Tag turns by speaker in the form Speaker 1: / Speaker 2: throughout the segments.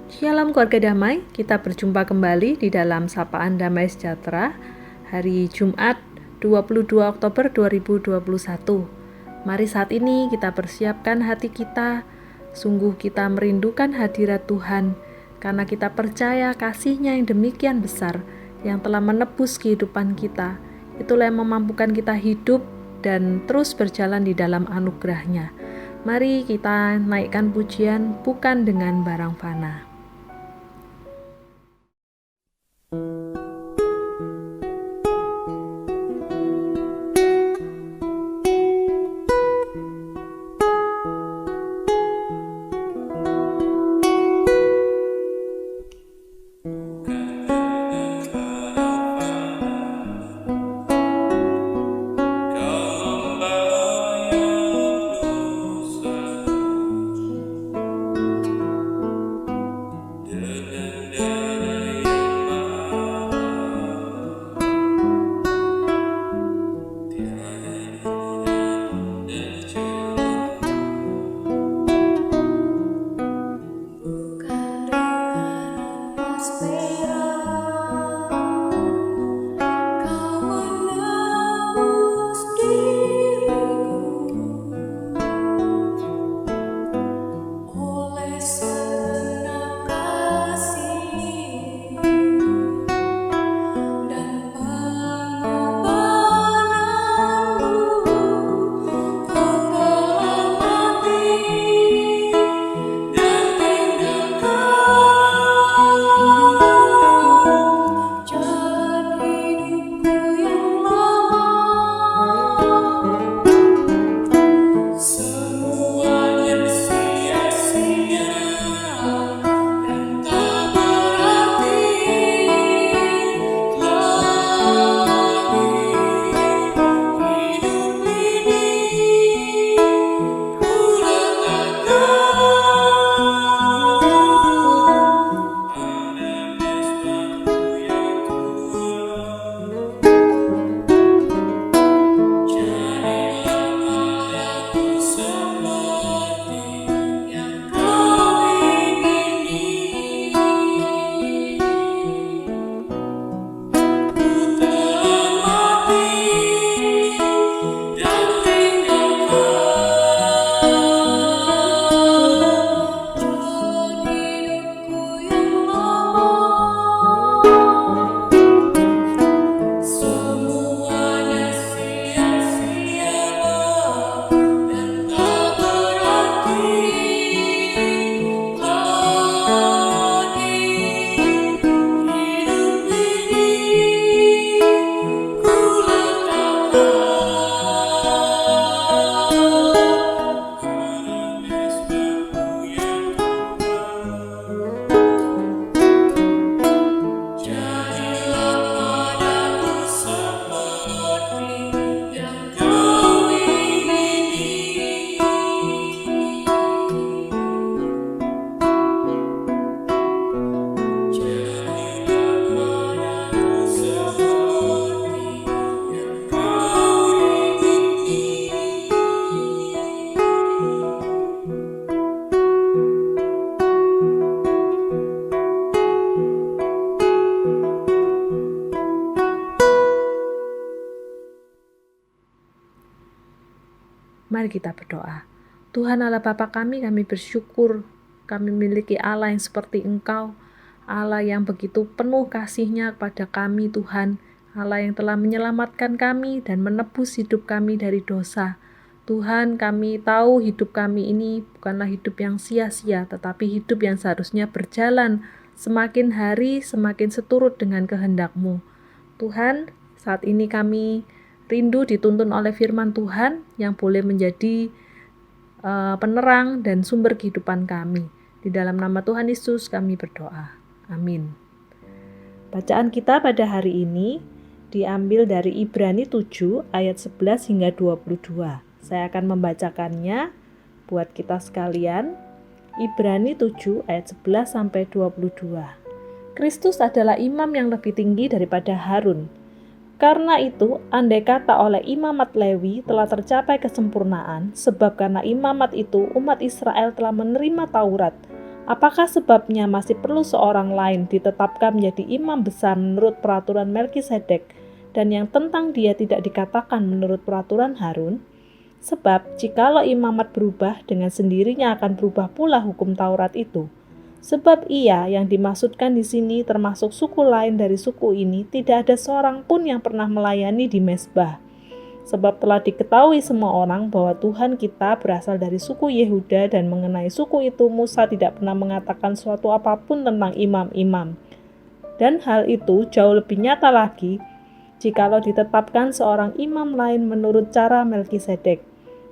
Speaker 1: Shalom keluarga damai, kita berjumpa kembali di dalam Sapaan Damai Sejahtera hari Jumat 22 Oktober 2021. Mari saat ini kita persiapkan hati kita, sungguh kita merindukan hadirat Tuhan karena kita percaya kasih-Nya yang demikian besar yang telah menebus kehidupan kita. Itulah yang memampukan kita hidup dan terus berjalan di dalam anugerah-Nya. Mari kita naikkan pujian bukan dengan barang fana. Mari kita berdoa. Tuhan Allah Bapa kami bersyukur kami memiliki Allah yang seperti Engkau, Allah yang begitu penuh kasih-Nya kepada kami Tuhan, Allah yang telah menyelamatkan kami dan menebus hidup kami dari dosa. Tuhan, kami tahu hidup kami ini bukanlah hidup yang sia-sia, tetapi hidup yang seharusnya berjalan semakin hari semakin seturut dengan kehendak-Mu. Tuhan, saat ini kami rindu dituntun oleh firman Tuhan yang boleh menjadi penerang dan sumber kehidupan kami. Di dalam nama Tuhan Yesus kami berdoa. Amin. Bacaan kita pada hari ini diambil dari Ibrani 7 ayat 11 hingga 22. Saya akan membacakannya buat kita sekalian. Ibrani 7 ayat 11 sampai 22. Kristus adalah imam yang lebih tinggi daripada Harun. Karena itu, andai kata oleh imamat Lewi telah tercapai kesempurnaan, sebab karena imamat itu umat Israel telah menerima Taurat, Apakah sebabnya masih perlu seorang lain ditetapkan menjadi imam besar menurut peraturan Melkisedek dan yang tentang dia tidak dikatakan menurut peraturan Harun? Sebab jikalau imamat berubah, dengan sendirinya akan berubah pula hukum Taurat itu. Sebab ia yang dimaksudkan di sini termasuk suku lain dari suku ini, tidak ada seorang pun yang pernah melayani di mezbah. Sebab telah diketahui semua orang bahwa Tuhan kita berasal dari suku Yehuda, dan mengenai suku itu Musa tidak pernah mengatakan suatu apapun tentang imam-imam. Dan hal itu jauh lebih nyata lagi jikalau ditetapkan seorang imam lain menurut cara Melkisedek,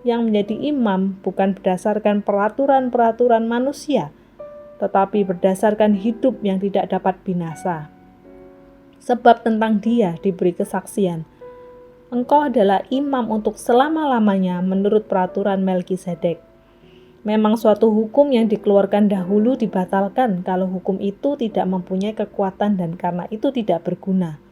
Speaker 1: yang menjadi imam bukan berdasarkan peraturan-peraturan manusia, tetapi berdasarkan hidup yang tidak dapat binasa. Sebab tentang dia diberi kesaksian, engkau adalah imam untuk selama-lamanya menurut peraturan Melkisedek. Memang suatu hukum yang dikeluarkan dahulu dibatalkan kalau hukum itu tidak mempunyai kekuatan dan karena itu tidak berguna.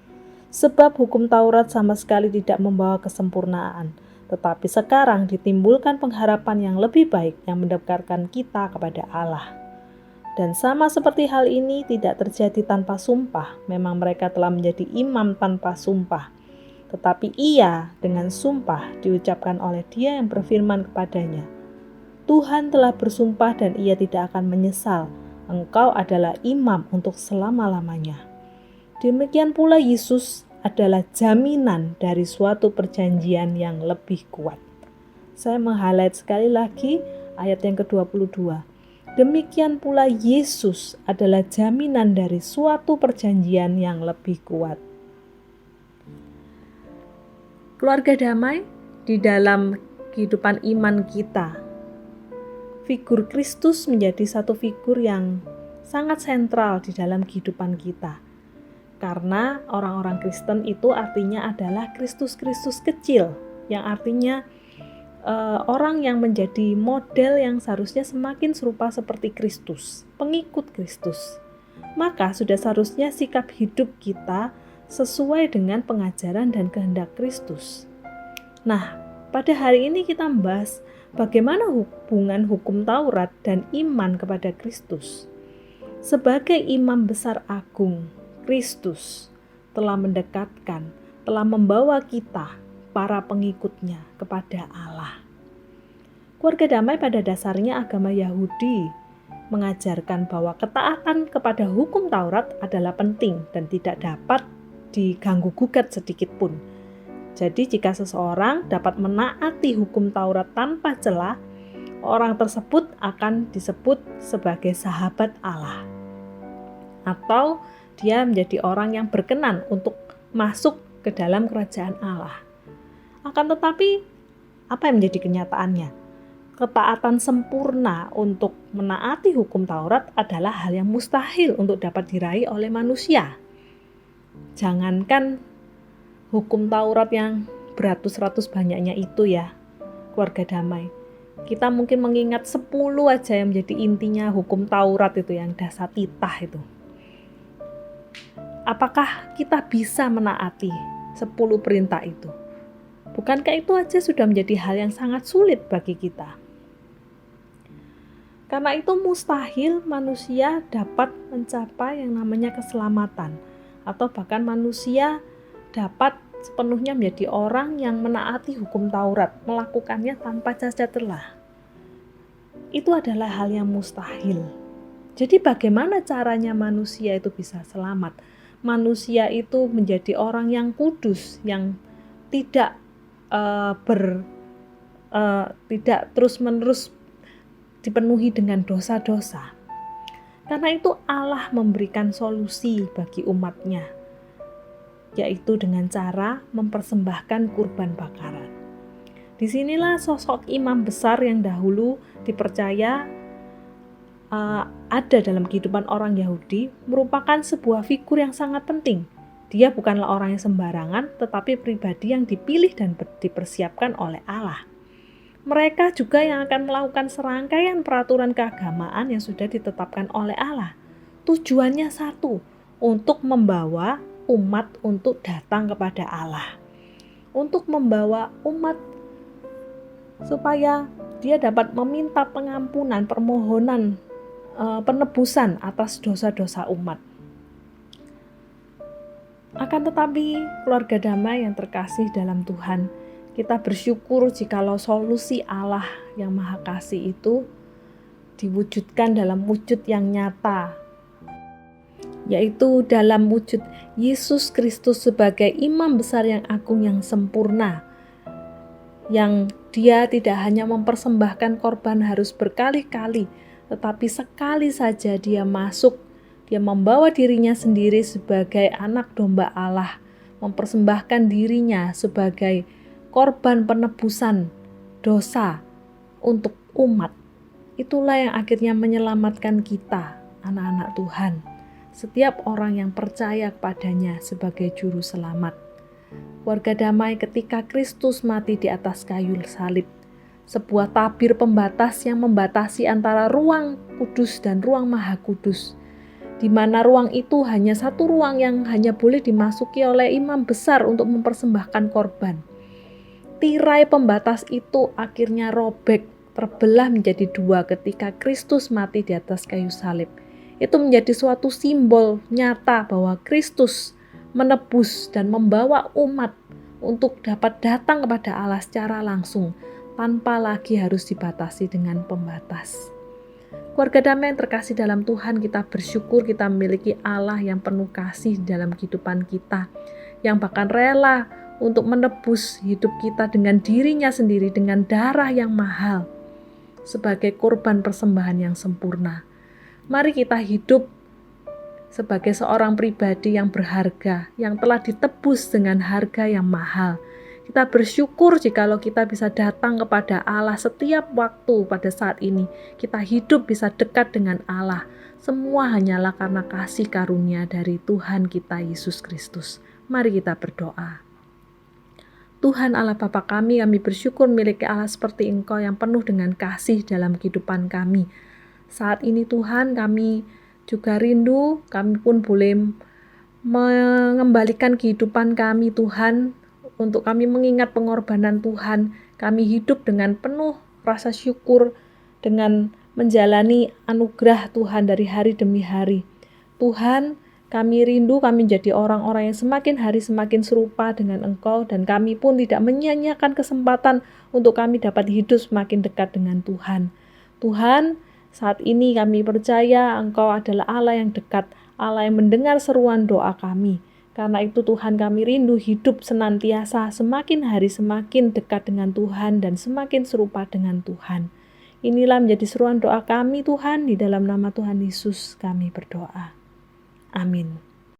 Speaker 1: Sebab hukum Taurat sama sekali tidak membawa kesempurnaan, tetapi sekarang ditimbulkan pengharapan yang lebih baik yang mendekatkan kita kepada Allah. Dan sama seperti hal ini tidak terjadi tanpa sumpah, memang mereka telah menjadi imam tanpa sumpah. Tetapi ia dengan sumpah diucapkan oleh dia yang berfirman kepadanya, Tuhan telah bersumpah dan ia tidak akan menyesal, engkau adalah imam untuk selama-lamanya. Demikian pula Yesus adalah jaminan dari suatu perjanjian yang lebih kuat. Saya meng-highlight sekali lagi ayat yang ke-22. Demikian pula Yesus adalah jaminan dari suatu perjanjian yang lebih kuat. Keluarga damai di dalam kehidupan iman kita. Figur Kristus menjadi satu figur yang sangat sentral di dalam kehidupan kita. Karena orang-orang Kristen itu artinya adalah Kristus-Kristus kecil, yang artinya orang yang menjadi model yang seharusnya semakin serupa seperti Kristus, pengikut Kristus. Maka sudah seharusnya sikap hidup kita sesuai dengan pengajaran dan kehendak Kristus. Nah, pada hari ini kita membahas bagaimana hubungan hukum Taurat dan iman kepada Kristus. Sebagai imam besar agung, Kristus telah mendekatkan, telah membawa kita, para pengikutnya, kepada Allah. Keluarga damai pada dasarnya agama Yahudi mengajarkan bahwa ketaatan kepada hukum Taurat adalah penting dan tidak dapat diganggu-gugat sedikit pun. Jadi jika seseorang dapat menaati hukum Taurat tanpa celah, orang tersebut akan disebut sebagai sahabat Allah. Atau dia menjadi orang yang berkenan untuk masuk ke dalam kerajaan Allah. Akan tetapi, apa yang menjadi kenyataannya? Ketaatan sempurna untuk menaati hukum Taurat adalah hal yang mustahil untuk dapat diraih oleh manusia. Jangankan hukum Taurat yang beratus-ratus banyaknya itu ya, keluarga damai. Kita mungkin mengingat 10 aja yang menjadi intinya hukum Taurat itu, yang dasar titah itu. Apakah kita bisa menaati 10 perintah itu? Bukankah itu aja sudah menjadi hal yang sangat sulit bagi kita? Karena itu mustahil manusia dapat mencapai yang namanya keselamatan, atau bahkan manusia dapat sepenuhnya menjadi orang yang menaati hukum Taurat, melakukannya tanpa cacat celah. Itu adalah hal yang mustahil. Jadi bagaimana caranya manusia itu bisa selamat? Manusia itu menjadi orang yang kudus, yang tidak tidak terus-menerus dipenuhi dengan dosa-dosa. Karena itu Allah memberikan solusi bagi umatnya, yaitu dengan cara mempersembahkan kurban bakaran. Disinilah sosok imam besar yang dahulu dipercaya ada dalam kehidupan orang Yahudi merupakan sebuah figur yang sangat penting. Dia bukanlah orang yang sembarangan, tetapi pribadi yang dipilih dan dipersiapkan oleh Allah. Mereka juga yang akan melakukan serangkaian peraturan keagamaan yang sudah ditetapkan oleh Allah. Tujuannya satu, untuk membawa umat untuk datang kepada Allah. Untuk membawa umat supaya dia dapat meminta pengampunan, permohonan penebusan atas dosa-dosa umat. Akan tetapi keluarga damai yang terkasih dalam Tuhan, kita bersyukur jikalau solusi Allah yang Maha Kasih itu diwujudkan dalam wujud yang nyata, yaitu dalam wujud Yesus Kristus sebagai imam besar yang agung yang sempurna, yang dia tidak hanya mempersembahkan korban harus berkali-kali, tetapi sekali saja dia masuk, dia membawa dirinya sendiri sebagai anak domba Allah, mempersembahkan dirinya sebagai korban penebusan dosa untuk umat. Itulah yang akhirnya menyelamatkan kita, anak-anak Tuhan, setiap orang yang percaya kepadanya sebagai juru selamat. Keluarga damai ketika Kristus mati di atas kayu salib, sebuah tabir pembatas yang membatasi antara ruang kudus dan ruang maha kudus, di mana ruang itu hanya satu ruang yang hanya boleh dimasuki oleh imam besar untuk mempersembahkan korban. Tirai pembatas itu akhirnya robek, terbelah menjadi dua ketika Kristus mati di atas kayu salib. Itu menjadi suatu simbol nyata bahwa Kristus menebus dan membawa umat untuk dapat datang kepada Allah secara langsung, tanpa lagi harus dibatasi dengan pembatas. Keluarga damai yang terkasih dalam Tuhan, kita bersyukur kita memiliki Allah yang penuh kasih dalam kehidupan kita, yang bahkan rela untuk menebus hidup kita dengan dirinya sendiri, dengan darah yang mahal, sebagai korban persembahan yang sempurna. Mari kita hidup sebagai seorang pribadi yang berharga, yang telah ditebus dengan harga yang mahal. Kita bersyukur jikalau kita bisa datang kepada Allah setiap waktu pada saat ini. Kita hidup bisa dekat dengan Allah. Semua hanyalah karena kasih karunia dari Tuhan kita Yesus Kristus. Mari kita berdoa. Tuhan Allah Bapa kami bersyukur memiliki Allah seperti Engkau yang penuh dengan kasih dalam kehidupan kami. Saat ini Tuhan, kami juga rindu, kami pun boleh mengembalikan kehidupan kami Tuhan, untuk kami mengingat pengorbanan Tuhan. Kami hidup dengan penuh rasa syukur, dengan menjalani anugerah Tuhan dari hari demi hari. Tuhan, kami rindu kami menjadi orang-orang yang semakin hari semakin serupa dengan Engkau, dan kami pun tidak menyia-nyiakan kesempatan untuk kami dapat hidup semakin dekat dengan Tuhan. Tuhan, saat ini kami percaya Engkau adalah Allah yang dekat, Allah yang mendengar seruan doa kami. Karena itu Tuhan, kami rindu hidup senantiasa semakin hari semakin dekat dengan Tuhan dan semakin serupa dengan Tuhan. Inilah menjadi seruan doa kami Tuhan, di dalam nama Tuhan Yesus kami berdoa. Amin.